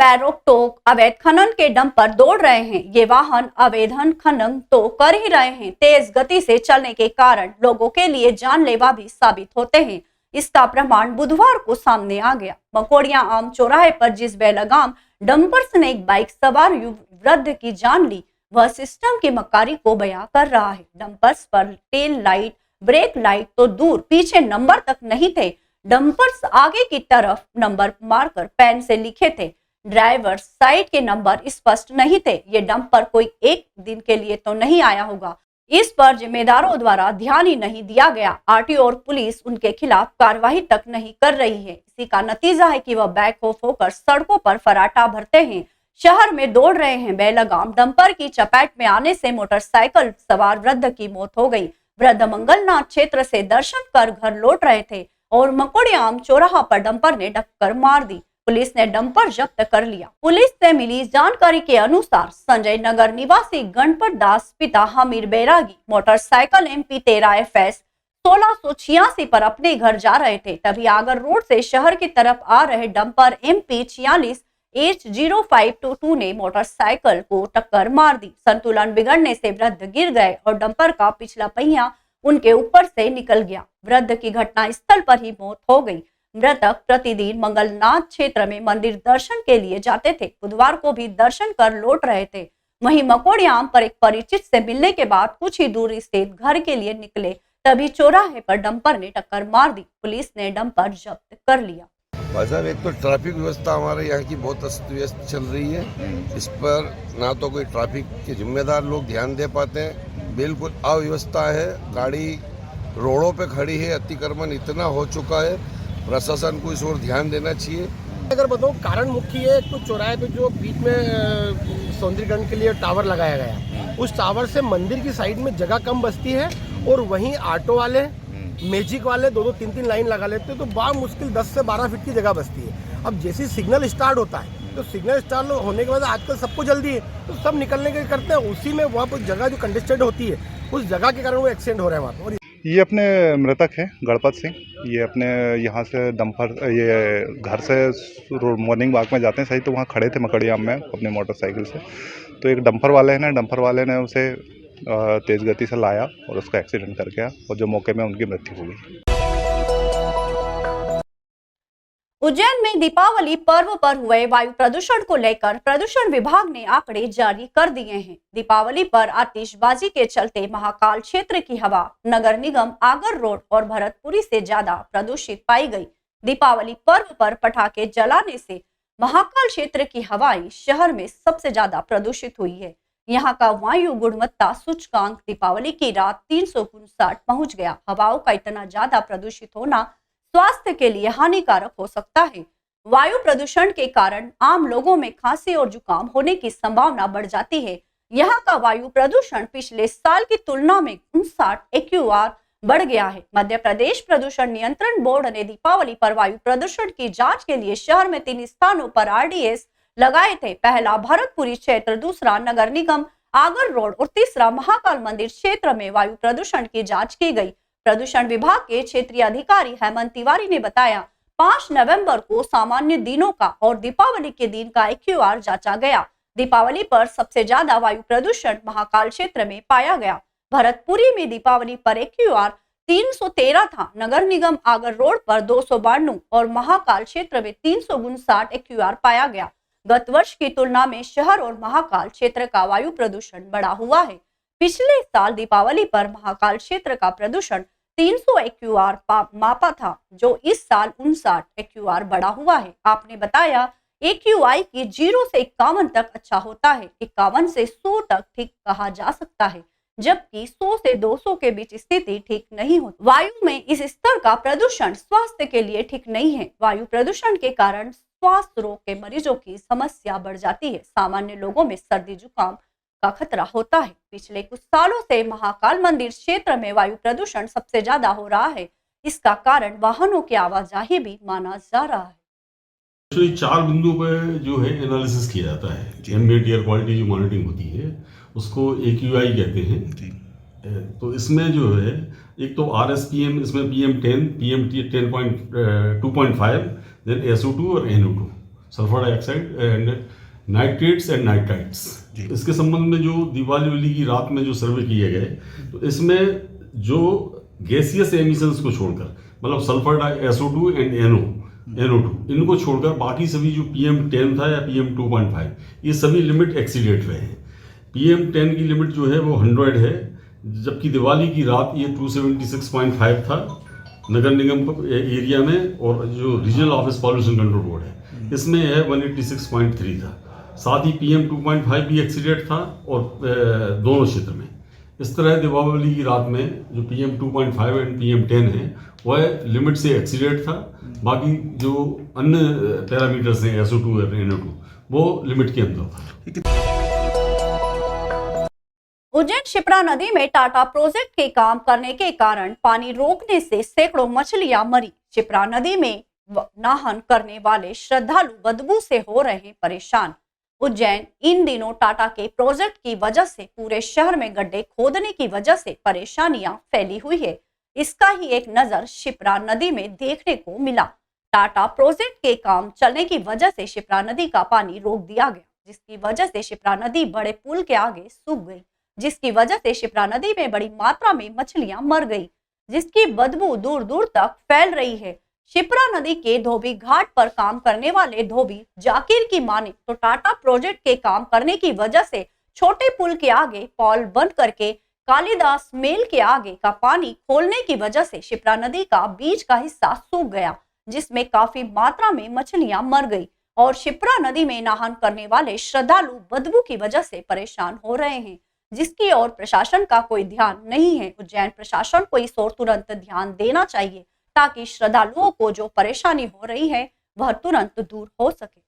बगैर रोक टोक अवैध खनन के डंपर दौड़ रहे हैं। ये वाहन अवैध खनन तो कर ही रहे हैं, तेज गति से चलने के कारण लोगों के लिए जानलेवा भी साबित होते हैं। इसका प्रमाण बुधवार को सामने आ गया। मकोड़िया आम चौराहे पर जिस बेलगाम डंपर ने एक बाइक सवार वृद्ध की जान ली, वह सिस्टम की मक्कारी को बयां कर रहा है। डंपर्स पर टेल लाइट, ब्रेक लाइट तो दूर, पीछे नंबर तक नहीं थे। डंपर्स आगे की तरफ नंबर मारकर पेन से लिखे थे। ड्राइवर साइड के नंबर स्पष्ट नहीं थे। ये डंपर कोई एक दिन के लिए तो नहीं आया होगा। इस पर जिम्मेदारों द्वारा ध्यान ही नहीं दिया गया। आरटीओ और पुलिस उनके खिलाफ कार्रवाई तक नहीं कर रही है। इसी का नतीजा है कि वह बैकऑफ होकर सड़कों पर फराटा भरते हैं, शहर में दौड़ रहे हैं। बेलगाम डंपर की चपेट में आने से मोटरसाइकिल सवार वृद्ध की मौत हो गई। वृद्ध मंगलनाथ क्षेत्र से दर्शन कर घर लौट रहे थे और मकोड़ियाम चौराहा पर डंपर ने टक्कर मार दी। पुलिस ने डंपर जब्त कर लिया। पुलिस से मिली जानकारी के अनुसार संजय नगर निवासी गणपत दास पिता हमीर बैरागी मोटरसाइकिल MP 13 FS 1686 पर अपने घर जा रहे थे। तभी आगर रोड से शहर की तरफ आ रहे डंपर MP 46 H0522 ने मोटरसाइकिल को टक्कर मार दी। संतुलन बिगड़ने से वृद्ध गिर गए और डंपर का पिछला पहिया उनके ऊपर से निकल गया। वृद्ध की घटना स्थल पर ही मौत हो गई। मृतक प्रतिदिन मंगलनाथ क्षेत्र में मंदिर दर्शन के लिए जाते थे। बुधवार को भी दर्शन कर लौट रहे थे। वहीं मकोड़ियाम पर एक परिचित से मिलने के बाद कुछ ही दूर स्थित घर के लिए निकले, तभी चौराहे पर डंपर ने टक्कर मार दी। पुलिस ने डंपर जब्त कर लिया। भाई साहब, एक तो ट्रैफिक व्यवस्था हमारे यहाँ की बहुत अस्त व्यस्त चल रही है। इस पर ना तो कोई ट्रैफिक के जिम्मेदार लोग ध्यान दे पाते हैं, बिल्कुल अव्यवस्था है। गाड़ी रोडों पे खड़ी है, अतिक्रमण इतना हो चुका है, प्रशासन को इस ओर ध्यान देना चाहिए। अगर बताऊँ, कारण मुख्य है तो चौराहे पे जो बीच में सौंदर्यीकरण के लिए टावर लगाया गया, उस टावर से मंदिर की साइड में जगह कम बचती है और वहीं ऑटो वाले, मैजिक वाले 2-3 लाइन लगा लेते हैं, तो बहुत मुश्किल 10 से 12 फीट की जगह बचती है। अब जैसे सिग्नल स्टार्ट होता है तो सिग्नल स्टार्ट होने के बाद आजकल सबको जल्दी है, तो सब निकलने के करते हैं, उसी में वहाँ पर जगह जो कंजेस्टेड होती है, उस जगह के कारण वो एक्सीडेंट हो रहा है वहाँ पर। ये अपने मृतक है गणपत सिंह। ये अपने यहाँ से डंपर, ये घर से मॉर्निंग वॉक में जाते हैं, सही तो वहाँ खड़े थे मकड़ियाम में अपने मोटरसाइकिल से, तो एक डंपर वाले ने उसे तेज़ गति से लाया और उसका एक्सीडेंट कर गया और जो मौके में उनकी मृत्यु हो गई। उज्जैन में दीपावली पर्व पर हुए वायु प्रदूषण को लेकर प्रदूषण विभाग ने आंकड़े जारी कर दिए हैं। दीपावली पर आतिशबाजी के चलते महाकाल क्षेत्र की हवा नगर निगम आगर रोड और भरतपुरी से ज्यादा प्रदूषित पाई गई। दीपावली पर्व पर पटाखे जलाने से महाकाल क्षेत्र की हवाएं शहर में सबसे ज्यादा प्रदूषित हुई है। यहाँ का वायु गुणवत्ता सूचकांक दीपावली की रात 359 पहुंच गया। हवाओं का इतना ज्यादा प्रदूषित होना स्वास्थ्य के लिए हानिकारक हो सकता है। वायु प्रदूषण के कारण आम लोगों में खांसी और जुकाम होने की संभावना बढ़ जाती है। यहाँ का वायु प्रदूषण पिछले साल की तुलना में 59 AQR बढ़ गया है। मध्य प्रदेश प्रदूषण नियंत्रण बोर्ड ने दीपावली पर वायु प्रदूषण की जांच के लिए शहर में 3 स्थानों पर RDS लगाए थे। पहला भरतपुरी क्षेत्र, दूसरा नगर निगम आगर रोड और तीसरा महाकाल मंदिर क्षेत्र में वायु प्रदूषण की जांच की गई। प्रदूषण विभाग के क्षेत्रीय अधिकारी हेमंत तिवारी ने बताया, 5 नवंबर को सामान्य दिनों का और दीपावली के दिन का AQR जांचा गया। दीपावली पर सबसे ज्यादा वायु प्रदूषण महाकाल क्षेत्र में पाया गया। भरतपुरी में दीपावली पर AQR 313 था। नगर निगम आगर रोड पर 292 और महाकाल क्षेत्र में 359 AQR पाया गया। गत वर्ष की तुलना में शहर और महाकाल क्षेत्र का वायु प्रदूषण बढ़ा हुआ है। पिछले साल दीपावली पर महाकाल क्षेत्र का प्रदूषण 300 AQR मापा था, जो इस साल 59 AQR बढ़ा हुआ है। आपने बताया AQI की 0 से 51 तक अच्छा होता है, 51 से 100 तक ठीक कहा जा सकता है, जबकि 100 से 200 के बीच स्थिति ठीक नहीं होती। वायु में इस स्तर का प्रदूषण स्वास्थ्य के लिए ठीक नहीं है। वायु प्रदूषण के कारण श्वास रोग के मरीजों की समस्या बढ़ जाती है। सामान्य लोगों में सर्दी जुकाम का खतरा होता है। पिछले कुछ सालों से महाकाल मंदिर क्षेत्र में वायु प्रदूषण सबसे ज्यादा हो रहा है। इसका कारण वाहनों की आवाजाही भी माना जा रहा है। 4 बिंदुओं पर जो है एनालिसिस किया जाता है। एम्बिएंट एयर क्वालिटी जो मॉनिटरिंग होती है उसको AQI कहते हैं। तो इसमें जो है एक तो RSPM, इसमें PM10, PM10.2.5, देन SO2 और NO2। Sulphur dioxide and nitrates and nitrites. इसके संबंध में जो दीपावली की रात में जो सर्वे किए गए, तो इसमें जो गैसियस एमिशंस को छोड़कर, मतलब सल्फर SO2 एंड NO2 इनको छोड़कर बाकी सभी जो PM10 था या PM2.5 ये सभी लिमिट एक्सीडेट रहे हैं। PM10 की लिमिट जो है वो 100 है, जबकि दिवाली की रात ये 276.5 था नगर निगम एरिया में, और जो regional office pollution control board है इसमें है 186.3 था। साथ ही PM2.5 भी एक्सीडेट था और दोनों क्षेत्र में। इस तरह दीपावली की रात में जो PM2.5 एंड PM10 है वह लिमिट से एक्सीडेट था, बाकी जो अन्य पैरामीटर्स हैं SO2 और NO2 वो लिमिट के अंदर था। उज्जैन शिप्रा नदी में टाटा प्रोजेक्ट के काम करने के कारण पानी रोकने से सैकड़ों मछलियां मरी। शिप्रा नदी में नहान करने वाले श्रद्धालु बदबू से हो रहे हैं परेशान। उज्जैन इन दिनों टाटा के प्रोजेक्ट की वजह से पूरे शहर में गड्ढे खोदने की वजह से परेशानियां फैली हुई है। इसका ही एक नजर शिप्रा नदी में देखने को मिला। टाटा प्रोजेक्ट के काम चलने की वजह से शिप्रा नदी का पानी रोक दिया गया, जिसकी वजह से शिप्रा नदी बड़े पुल के आगे सूख गई, जिसकी वजह से शिप्रा नदी में बड़ी मात्रा में मछलियां मर गई, जिसकी बदबू दूर दूर तक फैल रही है। शिप्रा नदी के धोबी घाट पर काम करने वाले धोबी जाकिर की माने तो टाटा प्रोजेक्ट के काम करने की वजह से छोटे पुल के आगे पॉल बंद करके कालिदास मेल के आगे का पानी खोलने की वजह से शिप्रा नदी का बीच का हिस्सा सूख गया, जिसमें काफी मात्रा में मछलियां मर गई और शिप्रा नदी में नहान करने वाले श्रद्धालु बदबू की वजह से परेशान हो रहे हैं, जिसकी ओर प्रशासन का कोई ध्यान नहीं है। उज्जैन प्रशासन को इस ओर तुरंत ध्यान देना चाहिए ताकि श्रद्धालुओं को जो परेशानी हो रही है वह तुरंत दूर हो सके।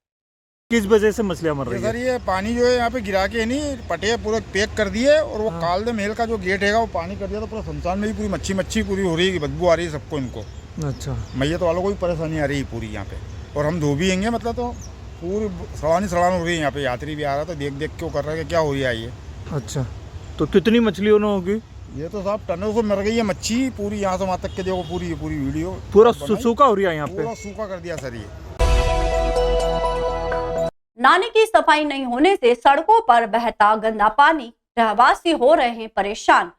किस वजह से मछलियां मर रही सर है? ये पानी जो है यहाँ पे गिरा के नहीं पटे पूरा पैक कर दिए, और वो कालदे महल का जो गेट है वो पानी कर दिया, तो पूरा संसार में भी पूरी मच्छी पूरी हो रही है, बदबू आ रही है सबको इनको। अच्छा, मैया तो वालों को भी परेशानी आ रही है पूरी यहाँ पे, और हम धोबी हैंगे मतलब तो पूरी सड़ान हो रही है यहाँ पे। यात्री भी आ रहा था, देख देख के वो कर रहा है कि क्या हो रहा है ये। अच्छा, तो कितनी मछलियों ने होगी? ये तो साहब टनों से मर गई है मच्छी पूरी, यहाँ से वहाँ तक के देखो पूरी वीडियो पूरा सूखा हो रही है यहाँ पे, पूरा सूखा कर दिया सर ये। नाले की सफाई नहीं होने से सड़कों पर बहता गंदा पानी, रहवासी हो रहे हैं परेशान।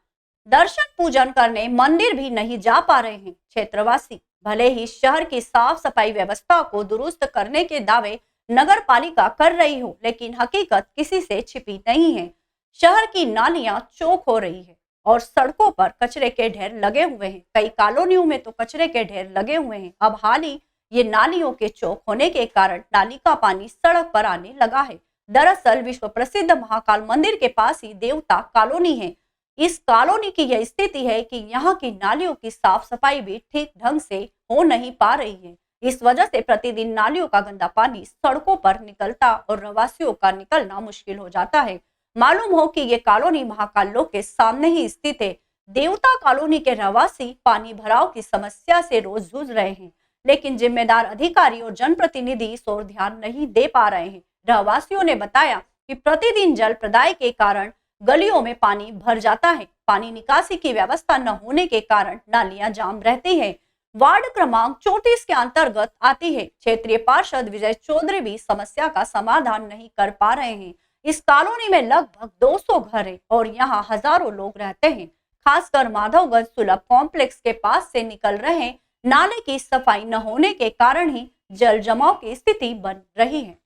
दर्शन पूजन करने मंदिर भी नहीं जा पा रहे हैं क्षेत्रवासी। भले ही शहर की साफ सफाई व्यवस्था को दुरुस्त करने के दावे नगर पालिका कर रही हो, लेकिन हकीकत किसी से छिपी नहीं है। शहर की नालियां चौक हो रही है और सड़कों पर कचरे के ढेर लगे हुए हैं। कई कॉलोनियों में तो कचरे के ढेर लगे हुए हैं। अब हाल ही ये नालियों के चौक होने के कारण नाली का पानी सड़क पर आने लगा है। दरअसल विश्व प्रसिद्ध महाकाल मंदिर के पास ही देवता कॉलोनी है। इस कॉलोनी की यह स्थिति है कि यहाँ की नालियों की साफ सफाई भी ठीक ढंग से हो नहीं पा रही है। इस वजह से प्रतिदिन नालियों का गंदा पानी सड़कों पर निकलता और रहवासियों का निकलना मुश्किल हो जाता है। मालूम हो कि ये कॉलोनी महाकाल लोक के सामने ही स्थित है। देवता कॉलोनी के रहवासी पानी भराव की समस्या से रोज जूझ रहे हैं, लेकिन जिम्मेदार अधिकारी और जनप्रतिनिधि इस ओर ध्यान नहीं दे पा रहे हैं। रहवासियों ने बताया कि प्रतिदिन जल प्रदाय के कारण गलियों में पानी भर जाता है। पानी निकासी की व्यवस्था न होने के कारण नालियां जाम रहती है। वार्ड क्रमांक 34 के अंतर्गत आती है। क्षेत्रीय पार्षद विजय चौधरी भी समस्या का समाधान नहीं कर पा रहे हैं। इस कॉलोनी में लगभग 200 घर है और यहाँ हजारों लोग रहते हैं। खासकर माधवगंज सुलभ कॉम्प्लेक्स के पास से निकल रहे नाले की सफाई न होने के कारण ही जल जमाव की स्थिति बन रही है।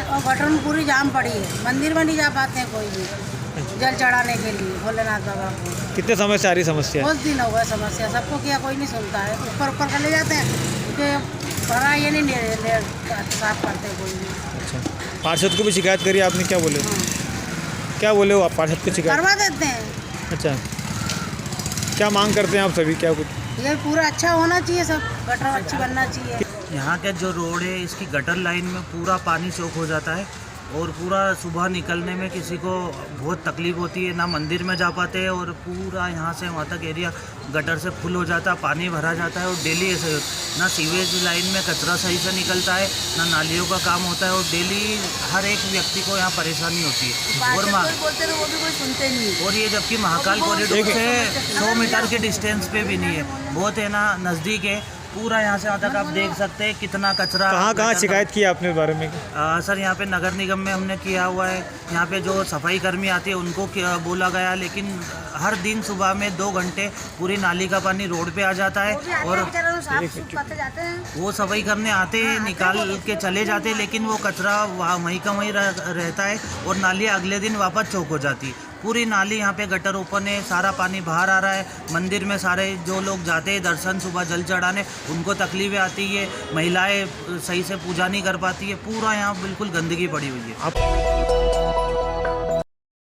और गटर में पूरी जाम पड़ी है। मंदिर में नहीं जा पाते हैं कोई भी जल चढ़ाने के लिए भोलेनाथ बाबा को। कितने समय से आ रही समस्या? बहुत दिन हो गए समस्या, सबको किया कोई नहीं सुनता है। ऊपर ऊपर कर ले जाते हैं क्योंकि भरा ये नहीं साफ करते कोई नहीं। अच्छा, पार्षद को भी शिकायत करी आपने, क्या बोले? क्या बोले हो आप पार्षद को शिकायत? करवा देते हैं। अच्छा, क्या मांग करते हैं आप सभी? क्या कुछ ये पूरा अच्छा होना चाहिए, सब गटर अच्छी बनना चाहिए। यहाँ का जो रोड है इसकी गटर लाइन में पूरा पानी चौक हो जाता है और पूरा सुबह निकलने में किसी को बहुत तकलीफ होती है। ना मंदिर में जा पाते हैं और पूरा यहाँ से वहाँ तक एरिया गटर से फुल हो जाता है, पानी भरा जाता है। और डेली ऐसे ना सीवेज लाइन में कचरा सही से निकलता है, ना नालियों का काम होता है और डेली हर एक व्यक्ति को यहाँ परेशानी होती है। और बोलते हैं वो भी कोई सुनते नहीं। और ये जबकि महाकाल कॉरिडोर से 100 मीटर के डिस्टेंस पे भी नहीं है, बहुत है ना नज़दीक है। पूरा यहाँ से वहाँ तक आप देख सकते हैं कितना कचरा। कहाँ कहाँ शिकायत की आपने इस बारे में? सर यहाँ पे नगर निगम में हमने किया हुआ है, यहाँ पे जो सफाई कर्मी आती है उनको बोला गया, लेकिन हर दिन सुबह में 2 घंटे पूरी नाली का पानी रोड पे आ जाता है और वो सफाई करने आते हैं, निकाल के चले जाते हैं, लेकिन वो कचरा वहीं का वहीं रहता है और नाली अगले दिन वापस चौक हो जाती है। पूरी नाली यहाँ पे गटर ओपन है, सारा पानी बाहर आ रहा है। मंदिर में सारे जो लोग जाते हैं दर्शन सुबह जल चढ़ाने, उनको तकलीफें आती है, महिलाएं सही से पूजा नहीं कर पाती है। पूरा यहाँ बिल्कुल गंदगी पड़ी हुई है।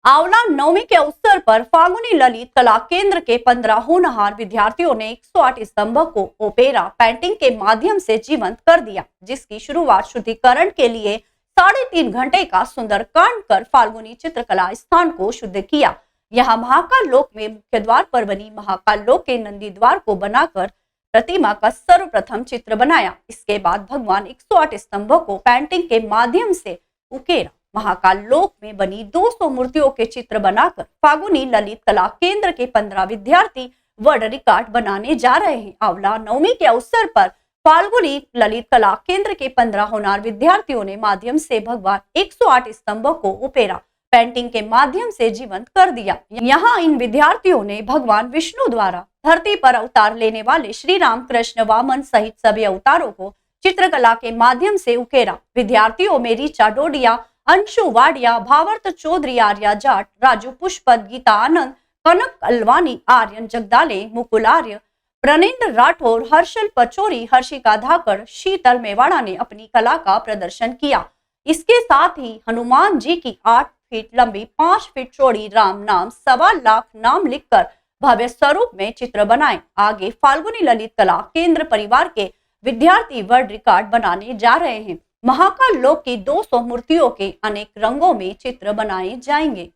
आंवला नवमी के अवसर पर फागुनी ललित कला केंद्र के 15 होनहार विद्यार्थियों ने 108 स्तंभ को ओपेरा पेंटिंग के माध्यम से जीवंत कर दिया, जिसकी शुरुआत शुद्धिकरण के लिए 3.5 घंटे का सुंदरकांड कर फाल्गुनी चित्रकला स्थान को शुद्ध किया। यहाँ महाकाल लोक में मुख्य द्वार पर बनी महाकाल लोक के नंदी द्वार को बनाकर प्रतिमा का सर्वप्रथम चित्र बनाया। इसके बाद भगवान 108 स्तंभों को पेंटिंग के माध्यम से उकेरा। महाकाल लोक में बनी 200 मूर्तियों के चित्र बनाकर फागुनी ललित कला केंद्र के 15 विद्यार्थी वर्ल्ड रिकॉर्ड बनाने जा रहे हैं। आंवला नवमी के अवसर पर फाल्गुनी ललित कला केंद्र के 15 होनहार विद्यार्थियों ने माध्यम से भगवान 108 स्तंभों को ओपेरा पेंटिंग के माध्यम से जीवंत कर दिया। यहाँ इन विद्यार्थियों ने भगवान विष्णु द्वारा धरती पर अवतार लेने वाले श्री राम कृष्ण वामन सहित सभी अवतारों को चित्रकला के माध्यम से उकेरा। विद्यार्थियों में ऋचा डोडिया, अंशु वाडिया, भावर्त चौधरी, आर्या जाट, राजू पुष्पत, गीता आनंद, कनक अलवानी, आर्यन जगदाले, मुकुल आर्य, प्रणेंद्र राठौर, हर्षल पचौरी, हर्षिका धाकर, शीतल मेवाड़ा ने अपनी कला का प्रदर्शन किया। इसके साथ ही हनुमान जी की 8 फीट लंबी 5 फीट चौड़ी राम नाम 1.25 लाख नाम लिखकर भव्य स्वरूप में चित्र बनाए। आगे फाल्गुनी ललित कला केंद्र परिवार के विद्यार्थी वर्ल्ड रिकॉर्ड बनाने जा रहे हैं। महाकाल लोक की 200 मूर्तियों के अनेक रंगों में चित्र बनाए जाएंगे।